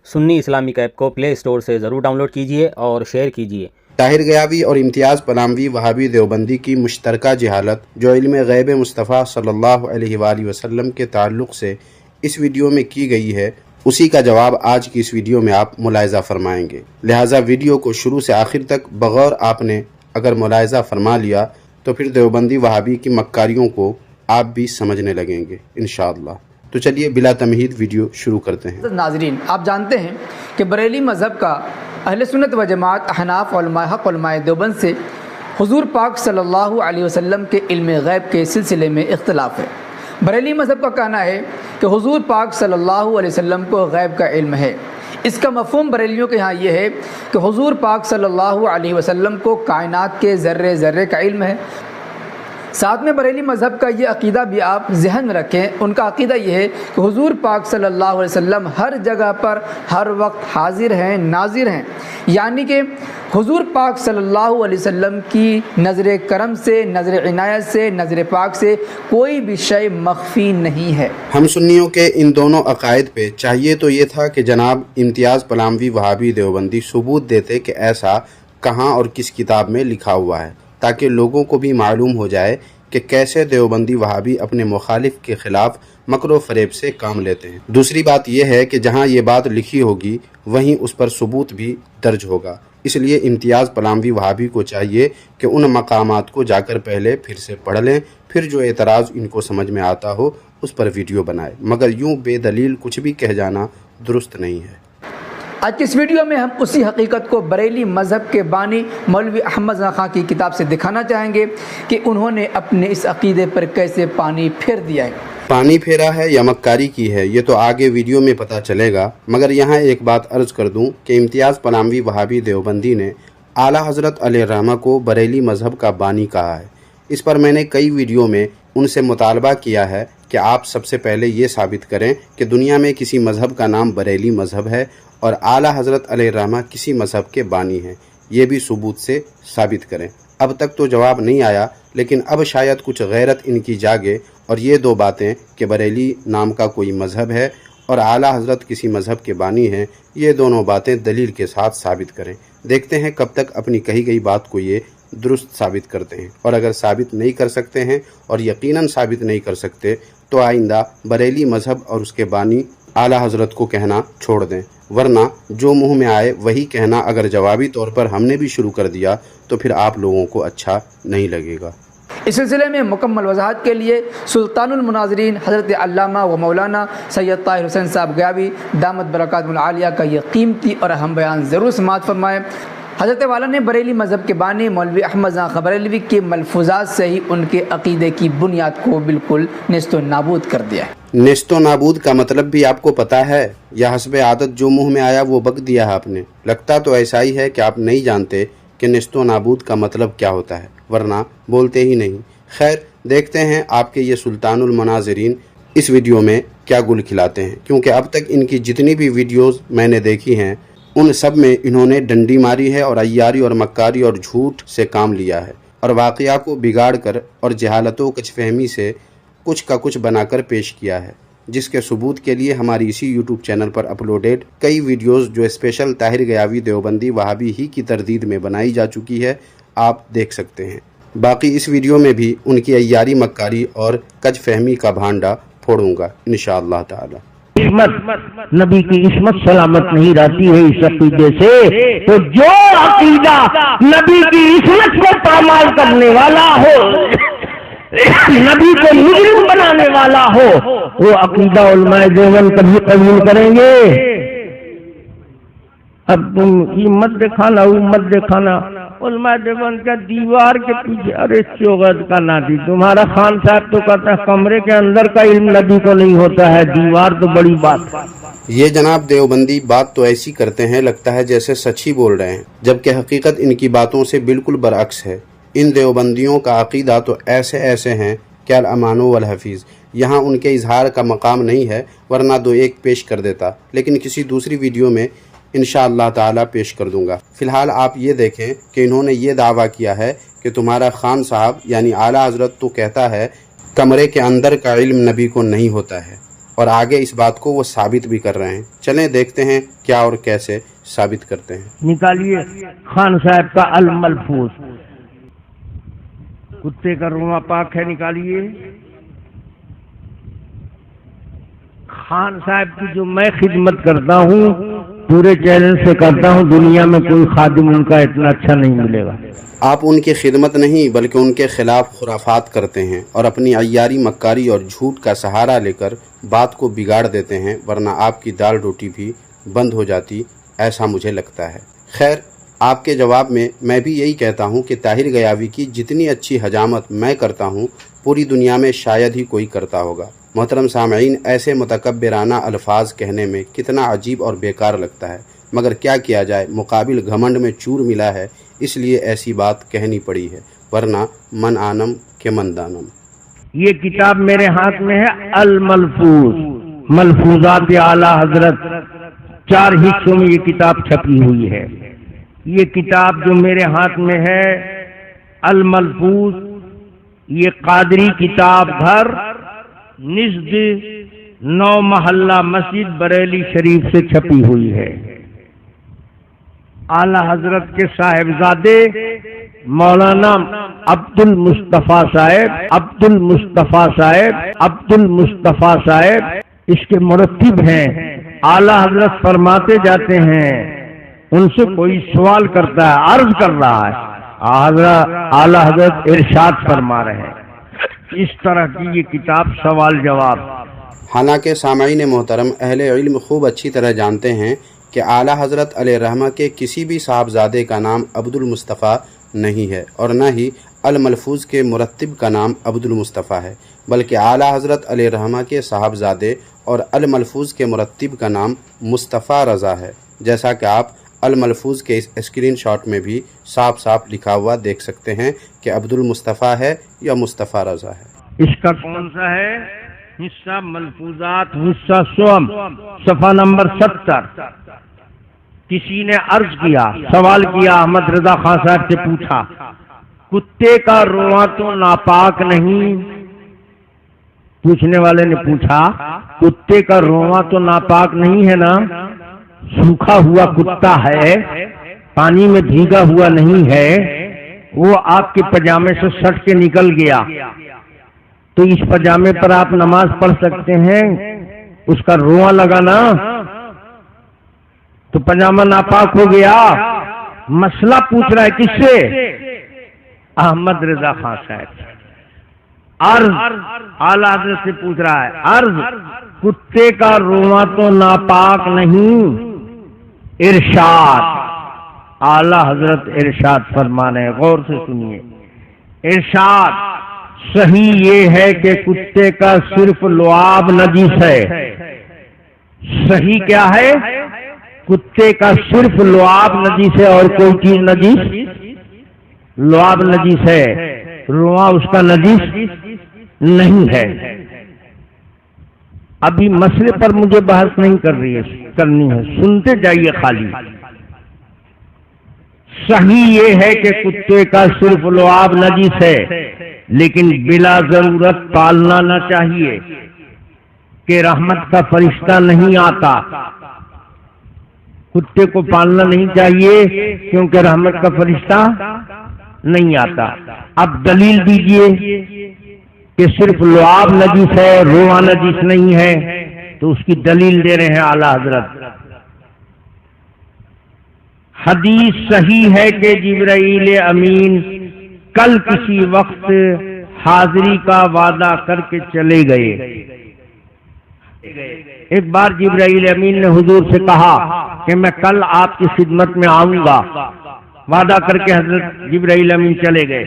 Sunni Islamic app को play store से ज़रूर डाउनलोड कीजिए और शेयर कीजिए। ताहिर गयावी और इम्तियाज़ पलामवी वहाबी देवबंदी की मुश्तरका जहालत जो इल्म गैब मुस्तफ़ा सल्लल्लाहु अलैहि वसल्लम के ताल्लुक़ से इस वीडियो में की गई है, उसी का जवाब आज की इस वीडियो में आप मुलाहिज़ा फरमाएंगे। लिहाजा वीडियो को शुरू से आखिर तक बगौर आपने अगर मुलाहिज़ा फरमा लिया तो फिर देवबंदी वहाबी की मक्कारियों को आप भी समझने लगेंगे इंशाअल्लाह। तो चलिए बिला तमहीद वीडियो शुरू करते हैं। नाज़रीन, आप जानते हैं कि बरेली मज़हब का अहले सुन्नत व जमात अहनाफ उलमाए हक़ उलमाए देवबंद से हुज़ूर पाक सल्लल्लाहु अलैहि वसल्लम के इल्म गैब के सिलसिले में इख्तिलाफ़ है। बरेली मज़हब का कहना है कि हुज़ूर पाक सल्लल्लाहु अलैहि वसल्लम को गैब का इल्म है। इसका मफ़हूम बरेलियों के यहाँ ये है कि हुज़ूर पाक सल्लल्लाहु अलैहि वसल्लम को कायनात के ज़र्रे ज़र्रे का इल्म है। साथ में बरेली मज़हब का ये अक़ीदा भी आप ज़हन में रखें। उनका अक़ीदा ये है कि हुज़ूर पाक सल्लल्लाहु अलैहि वसल्लम हर जगह पर हर वक्त हाजिर हैं, नाजिर हैं, यानी कि हुज़ूर पाक सल्लल्लाहु अलैहि वसल्लम की नज़र करम से, नज़र इनायत से, नज़र पाक से कोई भी शय मख्फी नहीं है। हम सुन्नियों के इन दोनों अक़ायद पे चाहिए तो ये था कि जनाब इम्तियाज़ पलामवी वहाबी देवबंदी सबूत देते कि ऐसा कहाँ और किस किताब में लिखा हुआ है, ताकि लोगों को भी मालूम हो जाए कि कैसे देवबंदी वहाबी अपने मुखालिफ के ख़िलाफ़ मकरो फ़रेब से काम लेते हैं। दूसरी बात यह है कि जहाँ ये बात लिखी होगी वहीं उस पर सबूत भी दर्ज होगा। इसलिए इम्तियाज़ पलामवी वहाबी को चाहिए कि उन मकामात को जाकर पहले फिर से पढ़ लें, फिर जो एतराज़ इनको समझ में आता हो उस पर वीडियो बनाए, मगर यूँ बेदलील कुछ भी कह जाना दुरुस्त नहीं है। आज की इस वीडियो में हम उसी हकीकत को बरेली मज़हब के बानी मौलवी अहमद रज़ा खां की किताब से दिखाना चाहेंगे कि उन्होंने अपने इस अक़ीदे पर कैसे पानी फेर दिया है। पानी फेरा है या मक्कारी की है ये तो आगे वीडियो में पता चलेगा, मगर यहाँ एक बात अर्ज़ कर दूँ कि इम्तियाज़ पलामवी वहाबी देवबंदी ने आला हज़रत अलैहिर्रहमा को बरेली मज़हब का बानी कहा है। इस पर मैंने कई वीडियो में उनसे मुतालबा किया है कि आप सबसे पहले ये साबित करें कि दुनिया में किसी मज़हब का नाम बरेली मज़हब है और आला हज़रत अलैहिर्रहमा किसी मज़हब के बानी हैं, ये भी सबूत से साबित करें। अब तक तो जवाब नहीं आया, लेकिन अब शायद कुछ गैरत इनकी जागे और ये दो बातें कि बरेली नाम का कोई मज़हब है और आला हज़रत किसी मज़हब के बानी हैं, ये दोनों बातें दलील के साथ साबित करें। देखते हैं कब तक अपनी कही गई बात को ये दुरुस्त साबित करते हैं, और अगर साबित नहीं कर सकते हैं और यकीनन साबित नहीं कर सकते तो आइंदा बरेली मज़हब और उसके बानी आला हज़रत को कहना छोड़ दें, वरना जो मुंह में आए वही कहना अगर जवाबी तौर पर हमने भी शुरू कर दिया तो फिर आप लोगों को अच्छा नहीं लगेगा। इस सिलसिले में मुकम्मल वज़ाहत के लिए सुल्तानुल मुनाज़रीन हज़रत अल्लामा व मौलाना सैयद ताहिर हुसैन साहब गयावी दामत बरकातुहुल आलिया का ये कीमती और अहम बयान ज़रूर समाअत फरमाएँ। हज़रत वाला ने बरेली मज़हब के बानी मौलवी अहमद रज़ा खां बरेलवी के मलफूज़ात से ही उनके अक़ीदे की बुनियाद को बिल्कुल नेस्तो नाबूद कर दिया है। नेस्तो नाबूद का मतलब भी आपको पता है या हस्बे आदत जो मुंह में आया वो बक दिया है आपने? लगता तो ऐसा ही है कि आप नहीं जानते कि नेस्तो नाबूद का मतलब क्या होता है, वरना बोलते ही नहीं। खैर, देखते हैं आपके ये सुल्तानुल मुनाज़रीन इस वीडियो में क्या गुल खिलाते हैं, क्योंकि अब तक इनकी जितनी भी वीडियोज़ मैंने देखी हैं उन सब में इन्होंने डंडी मारी है और अय्यारी और मक्कारी और झूठ से काम लिया है और वाक़या को बिगाड़ कर और जहालतों कचफहमी से कुछ का कुछ बनाकर पेश किया है, जिसके सबूत के लिए हमारी इसी यूट्यूब चैनल पर अपलोडेड कई वीडियोस जो स्पेशल ताहिर गयावी देवबंदी वहाबी ही की तरदीद में बनाई जा चुकी है, आप देख सकते हैं। बाकी इस वीडियो में भी उनकी अय्यारी मक्कारी और कचफहमी का भांडा फोड़ूंगा इंशाअल्लाह ताला। नबी की इस्मत सलामत नहीं रहती है इस अकीदे से, तो जो अकीदा नबी की इस्मत को पामाल करने वाला हो, नबी को मुजरिम बनाने वाला हो, वो अकीदा उलमाए देवबंद कभी कबूल करेंगे? अब तुम ये मत दिखाना वो मत दिखाना, उलमाए देवबंद का दीवार के पीछे, अरे चौगत का नाती तुम्हारा खान साहब तो कहता है कमरे के अंदर का इल्म नबी को नहीं होता है, दीवार तो बड़ी बात है। ये जनाब देवबंदी बात तो ऐसी करते हैं लगता है जैसे सच ही बोल रहे हैं, जबकि हकीकत इनकी बातों से बिल्कुल बरअक्स है। इन देवबंदियों का अकीदा तो ऐसे ऐसे हैं कि अल अमानो वल हफीज़, यहाँ उनके इजहार का मकाम नहीं है, वरना दो एक पेश कर देता, लेकिन किसी दूसरी वीडियो में इंशाअल्लाह ताला पेश कर दूंगा। फिलहाल आप ये देखें कि इन्होंने ये दावा किया है कि तुम्हारा खान साहब यानी आला हजरत तो कहता है कमरे के अंदर का इल्म नबी को नहीं होता है, और आगे इस बात को वो साबित भी कर रहे हैं। चलें देखते हैं क्या और कैसे साबित करते हैं। निकालिए खान साहब का अल मलफूज, कुत्ते का रोआ पाक है, निकालिए। खान साहब की जो मैं खिदमत करता हूँ पूरे चैलेंज से करता हूँ, दुनिया में कोई खादिम उनका इतना अच्छा नहीं मिलेगा। आप उनकी खिदमत नहीं बल्कि उनके खिलाफ खुराफात करते हैं और अपनी अय्यारी, मक्कारी और झूठ का सहारा लेकर बात को बिगाड़ देते हैं, वरना आपकी दाल रोटी भी बंद हो जाती, ऐसा मुझे लगता है। खैर, आपके जवाब में मैं भी यही कहता हूँ कि ताहिर गयावी की जितनी अच्छी हजामत मैं करता हूँ पूरी दुनिया में शायद ही कोई करता होगा। मोहतरम सामईन, ऐसे मुतकब्बिराना अल्फाज कहने में कितना अजीब और बेकार लगता है, मगर क्या किया जाए, मुकाबिल घमंड में चूर मिला है, इसलिए ऐसी बात कहनी पड़ी है, वरना मन आनम के मन दानम। ये किताब मेरे हाथ में है अल मलफूज, मलफूजात आला हजरत, 4 हिस्सों में ये किताब छपी हुई है। ये किताब जो मेरे हाथ में है अल मलफूज, ये कादरी किताब घर निज़द 9 महल्ला मस्जिद बरेली शरीफ से छपी हुई है। आला हजरत के साहिबजादे मौलाना अब्दुल मुस्तफा साहेब इसके मुरत्तिब हैं। आला हजरत फरमाते जाते हैं, उनसे कोई सवाल करता है, अर्ज कर रहा है, आला हजरत इरशाद फरमा रहे हैं। इस तरह की ये किताब सवाल जवाब। हालांकि सामईन मोहतरम, अहले इल्म खूब अच्छी तरह जानते हैं कि आला हजरत अलैहिर्रहमा के किसी भी साहबजादे का नाम अब्दुल मुस्तफ़ा नहीं है और न ही अल मलफूज के मुरत्तिब का नाम अब्दुल मुस्तफ़ा है, बल्कि आला हजरत अलैहिर्रहमा के साहबजादे और अल मलफूज के मुरत्तिब का नाम मुस्तफ़ा रज़ा है, जैसा कि आप अल मलफूज के इस स्क्रीनशॉट में भी साफ साफ लिखा हुआ देख सकते हैं कि अब्दुल मुस्तफ़ा है या मुस्तफ़ा रज़ा है। इसका कौन सा है हिस्सा? मलफूजात हिस्सा सोम, सफ़ा नंबर 70। किसी ने अर्ज किया, सवाल किया, अहमद रजा खान साहब से पूछा, कुत्ते का रोआ तो नापाक नहीं? पूछने वाले ने पूछा, कुत्ते का रोआ तो नापाक नहीं है ना? सूखा हुआ कुत्ता है, पानी में भीगा हुआ नहीं है, वो आपके पजामे से सट के निकल गया, तो इस पजामे पर आप नमाज पढ़ सकते हैं? उसका रोआ लगा ना, तो पजामा नापाक हो गया। मसला पूछ रहा है किससे? अहमद रजा खान साहब। अर्ज आला हजरत से पूछ रहा है, अर्ज कुत्ते का रोना तो नापाक नहीं? इरशाद आला हजरत इरशाद फरमाने, गौर से सुनिए। इरशाद, सही ये है कि कुत्ते का सिर्फ लुआब नजीस है। सही क्या है? कुत्ते का सिर्फ लुआब नजीस है और कोई चीज नजीस? लुआब नजीस है, रोआ उसका नजीस नहीं है। अभी मसले पर मुझे बहस नहीं करनी है, सुनते जाइए खाली। सही ये है कि कुत्ते का सिर्फ लुआब नजीस है, लेकिन बिला जरूरत पालना न चाहिए कि रहमत का फरिश्ता नहीं आता। कुत्ते को पालना नहीं चाहिए क्योंकि रहमत का फरिश्ता नहीं आता। अब दलील दीजिए कि सिर्फ लुआब नजीस है, रोआ नजीस नहीं है, तो उसकी दलील दे रहे हैं आला हजरत। हदीस सही है कि जिब्राइल अमीन कल किसी वक्त हाजिरी का वादा करके चले गए। एक बार जिब्राइल अमीन ने हुजूर से कहा कि मैं कल आपकी खिदमत में आऊंगा, वादा करके हजरत जिब्राइल अमीन चले गए।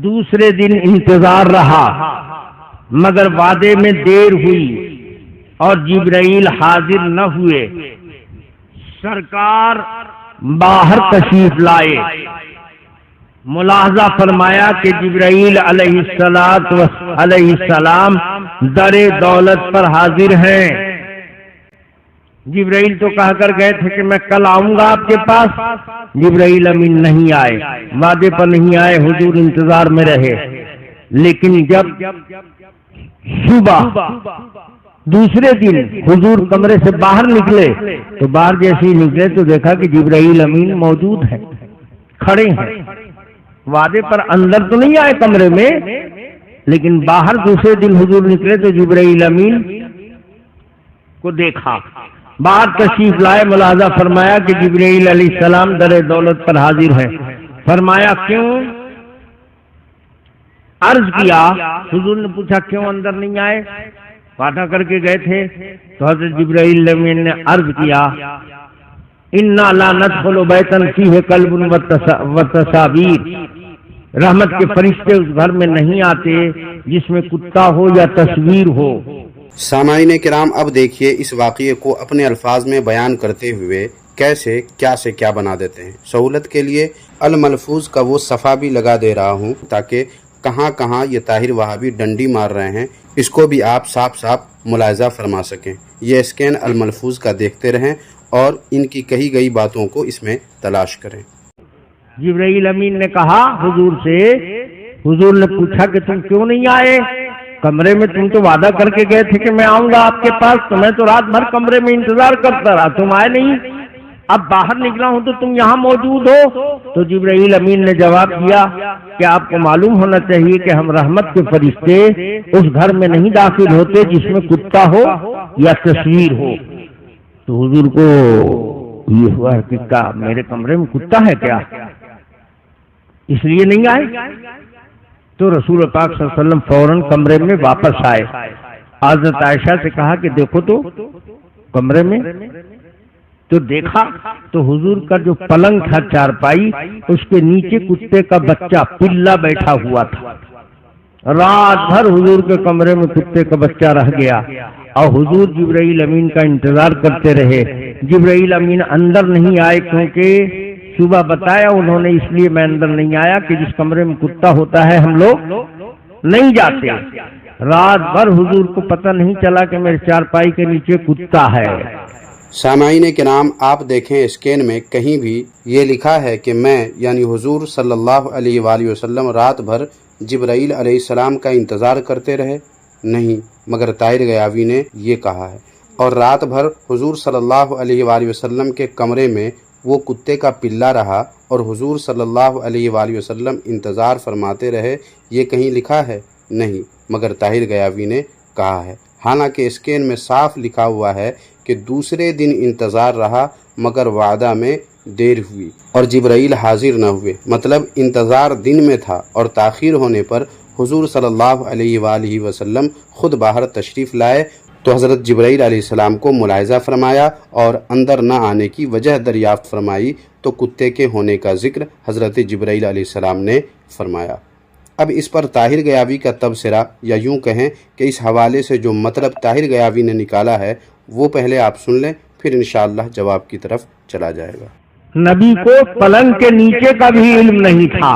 दूसरे दिन इंतजार रहा, मगर वादे में देर हुई और जिब्राइल हाजिर न हुए। सरकार बाहर तशरीफ लाए, मुलाहजा फरमाया कि जिब्राइल अलैहिस्सलाम दरे दौलत पर हाजिर हैं। जिब्राइल तो कह कर गए थे कि मैं कल आऊंगा आपके पास, जिब्राइल अमीन नहीं आए, वादे पर नहीं आए, हुजूर इंतजार में रहे। लेकिन जब सुबह दूसरे दिन हुजूर कमरे से बाहर निकले तो बाहर जैसे ही निकले तो देखा कि जिब्राइल अमीन मौजूद है, खड़े हैं। वादे पर अंदर तो नहीं आए कमरे में, लेकिन बाहर दूसरे दिन हुजूर निकले तो जिब्राइल अमीन को देखा। बाहर तशरीफ लाए, मुलाजा फरमाया कि जिब्राइल अलैहिस्सलाम दर दौलत पर हाजिर है। फरमाया क्यों? अर्ज किया, हुजूर ने पूछा क्यों अंदर नहीं आए? वादा करके गए थे। तो हज़रत जिब्राइल अमीन ने अर्ज किया, इन्ना ला नदखुलु बैतन फीहि कल्बुन व तसावीर, रहमत के फरिश्ते उस घर में नहीं आते जिसमें कुत्ता हो या तस्वीर हो। सामाईन किराम, अब देखिए इस वाक़ये को अपने अल्फाज में बयान करते हुए कैसे क्या से क्या बना देते हैं। सहूलत के लिए अल मलफूज का वो सफ़ा भी लगा दे रहा हूँ ताकि कहाँ कहाँ ये ताहिर वहाबी डंडी मार रहे हैं इसको भी आप साफ साफ मुलाहिजा फरमा सकें। ये स्कैन अल मलफूज का देखते रहें और इनकी कही गई बातों को इसमें तलाश करें। जिब्राइल अमीन ने कहा हुजूर से, हुजूर ने पूछा कि तुम क्यों नहीं आए कमरे में? तुम तो वादा करके गए थे कि मैं आऊंगा आपके पास, तो मैं तो रात भर कमरे में इंतजार करता रहा, तुम आए नहीं। अब बाहर निकला हूं तो तुम यहाँ मौजूद हो। तो जिब्राइल अमीन ने जवाब दिया कि आपको मालूम होना चाहिए कि हम रहमत के फरिश्ते उस घर में नहीं दाखिल होते जिसमें कुत्ता हो या तस्वीर हो। तो हुजूर को ये हुआ कि क्या मेरे कमरे में कुत्ता है क्या, इसलिए नहीं आए? तो रसूल पाक सल्लल्लाहु अलैहि वसल्लम फौरन कमरे में वापस आए। हज़रत आयशा से कहा कि देखो तो कमरे में, तो देखा तो हुजूर का जो पलंग था चारपाई, उसके नीचे कुत्ते का बच्चा पिल्ला बैठा हुआ था। रात भर हुजूर के कमरे में कुत्ते का बच्चा रह गया और हुजूर जिब्राइल अमीन का इंतजार करते रहे। जिब्राइल अमीन अंदर नहीं आए क्योंकि सुबह बताया उन्होंने, इसलिए मैं अंदर नहीं आया कि जिस कमरे में कुत्ता होता है हम लोग नहीं जाते। रात भर हुजूर को पता नहीं चला कि मेरे चारपाई के नीचे कुत्ता है। सामाईन के नाम, आप देखें स्कैन में कहीं भी ये लिखा है कि मैं यानी हुजूर सल्लल्लाहु अलैहि वसल्लम रात भर जिब्राइल अलैहिस्सलाम का इंतज़ार करते रहे? नहीं, मगर ताहिर गयावी ने ये कहा है। और रात भर हुजूर सल्लल्लाहु अलैहि वसल्लम के कमरे में वो कुत्ते का पिल्ला रहा और हुजूर सल्लल्लाहु अलैहि वसल्लम इंतज़ार फरमाते रहे, ये कहीं लिखा है? नहीं, मगर ताहिर गयावी ने कहा है। हालांकि स्कैन में साफ लिखा हुआ है कि दूसरे दिन इंतज़ार रहा मगर वादा में देर हुई और जिब्राइल हाजिर न हुए, मतलब इंतज़ार दिन में था और ताख़ीर होने पर हुजूर सल्लल्लाहु अलैहि वसल्लम खुद बाहर तशरीफ़ लाए तो हज़रत जिब्राइल अलैहिस्सलाम को मुलाहिज़ा फरमाया और अंदर न आने की वजह दरियाफ़्त फरमाई तो कुत्ते के होने का जिक्र हज़रत जिब्राइल अलैहिस्सलाम ने फरमाया। अब इस पर ताहिर गयावी का तबसरा, या यूँ कहें कि इस हवाले से जो मतलब ताहिर गयावी ने निकाला है वो पहले आप सुन लें, फिर इंशाअल्लाह जवाब की तरफ चला जाएगा। नबी को पलंग के नीचे का भी इल्म नहीं था।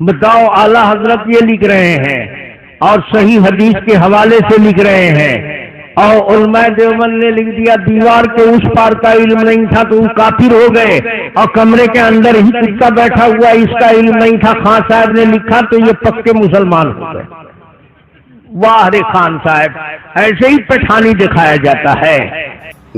बताओ, आला हजरत ये लिख रहे हैं और सही हदीस के हवाले से लिख रहे हैं, और उलमा देवबंद ने लिख दिया दीवार के उस पार का इल्म नहीं था तो वो काफिर हो गए, और कमरे के अंदर ही कुत्ता बैठा हुआ इसका इल्म नहीं था, खान साहब ने लिखा तो ये पक्के मुसलमान हो गए। वाह रे खान साहब, ऐसे ही पठानी दिखाया जाता है।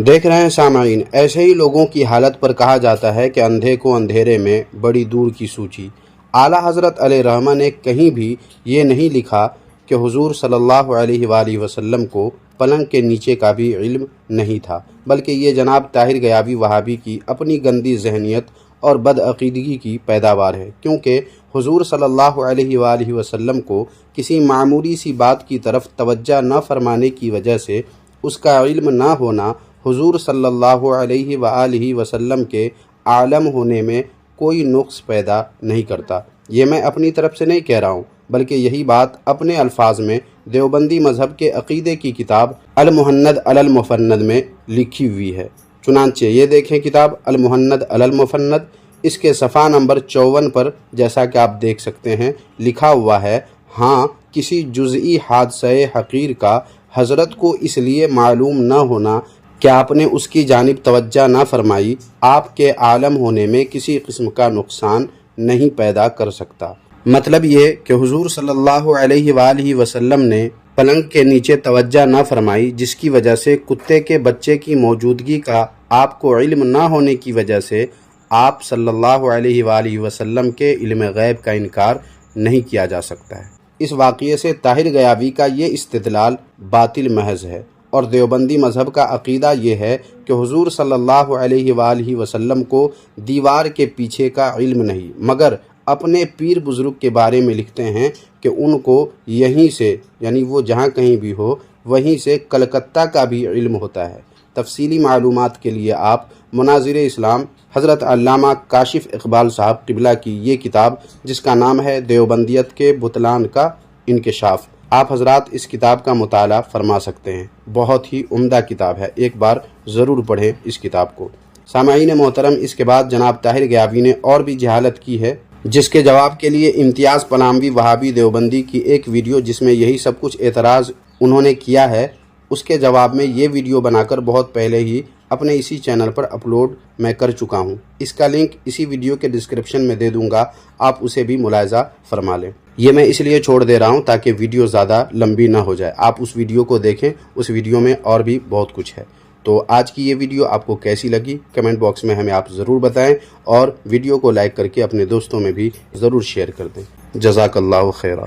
देख रहे हैं सामाईन, ऐसे ही लोगों की हालत पर कहा जाता है कि अंधे को अंधेरे में बड़ी दूर की सूची। आला हजरत अलैहिर्रहमा ने कहीं भी ये नहीं लिखा कि हुजूर सल्लल्लाहु अलैहि वसल्लम को पलंग के नीचे का भी इल्म नहीं था, बल्कि ये जनाब ताहिर गयावी वहाबी की अपनी गंदी जहनियत और बदअकीदगी की पैदावार है, क्योंकि हुजूर सल्लल्लाहु अलैहि वसल्लम को किसी मामूली सी बात की तरफ तवज्जो न फरमाने की वजह से उसका इल्म न होना हुजूर सल्लल्लाहु अलैहि वसल्लम के आलम होने में कोई नुक्स पैदा नहीं करता। ये मैं अपनी तरफ से नहीं कह रहा हूँ, बल्कि यही बात अपने अल्फाज में देवबंदी मजहब के अकीदे की किताब अल मुहन्नद अलल मुफन्नद में लिखी हुई है। चुनांचे ये देखें किताब अल मुहन्नद अलल मुफन्नद, इसके सफ़ा नंबर 54 पर जैसा कि आप देख सकते हैं लिखा हुआ है, हाँ, किसी जुज़ई हादसे हक़ीर का हज़रत को इसलिए मालूम न होना کیا آپ نے اس کی جانب توجہ نہ فرمائی آپ کے عالم ہونے میں کسی قسم کا نقصان نہیں پیدا کر سکتا۔ مطلب یہ کہ حضور صلی اللہ علیہ وآلہ وسلم نے پلنگ کے نیچے توجہ نہ فرمائی، جس کی وجہ سے کتے کے بچے کی موجودگی کا آپ کو علم نہ ہونے کی وجہ سے آپ صلی اللہ علیہ وآلہ وسلم کے علم غیب کا انکار نہیں کیا جا سکتا ہے۔ اس واقعے سے طاہر غیابی کا یہ استدلال باطل محض ہے، اور دیوبندی مذہب کا عقیدہ یہ ہے کہ حضور صلی اللہ علیہ وآلہ وسلم کو دیوار کے پیچھے کا علم نہیں، مگر اپنے پیر بزرگ کے بارے میں لکھتے ہیں کہ ان کو یہیں سے، یعنی وہ جہاں کہیں بھی ہو، وہیں سے کلکتہ کا بھی علم ہوتا ہے۔ تفصیلی معلومات کے لیے آپ مناظر اسلام حضرت علامہ کاشف اقبال صاحب قبلہ کی یہ کتاب، جس کا نام ہے دیوبندیت کے بطلان کا انکشاف، آپ حضرات اس کتاب کا مطالعہ فرما سکتے ہیں۔ بہت ہی عمدہ کتاب ہے، ایک بار ضرور پڑھیں اس کتاب کو۔ سامعین محترم، اس کے بعد جناب طاہر غیابی نے اور بھی جہالت کی ہے، جس کے جواب کے لیے امتیاز پلاموی وہابی دیوبندی کی ایک ویڈیو جس میں یہی سب کچھ اعتراض انہوں نے کیا ہے، اس کے جواب میں یہ ویڈیو بنا کر بہت پہلے ہی اپنے اسی چینل پر اپلوڈ میں کر چکا ہوں۔ اس کا لنک اسی ویڈیو کے ڈسکرپشن میں دے دوں گا، آپ اسے بھی ملاحظہ فرما لیں۔ یہ میں اس لیے چھوڑ دے رہا ہوں تاکہ ویڈیو زیادہ لمبی نہ ہو جائے، آپ اس ویڈیو کو دیکھیں، اس ویڈیو میں اور بھی بہت کچھ ہے۔ تو آج کی یہ ویڈیو آپ کو کیسی لگی کمنٹ باکس میں ہمیں آپ ضرور بتائیں، اور ویڈیو کو لائک کر کے اپنے دوستوں میں بھی ضرور شیئر کر دیں۔ جزاک اللہ خیرہ۔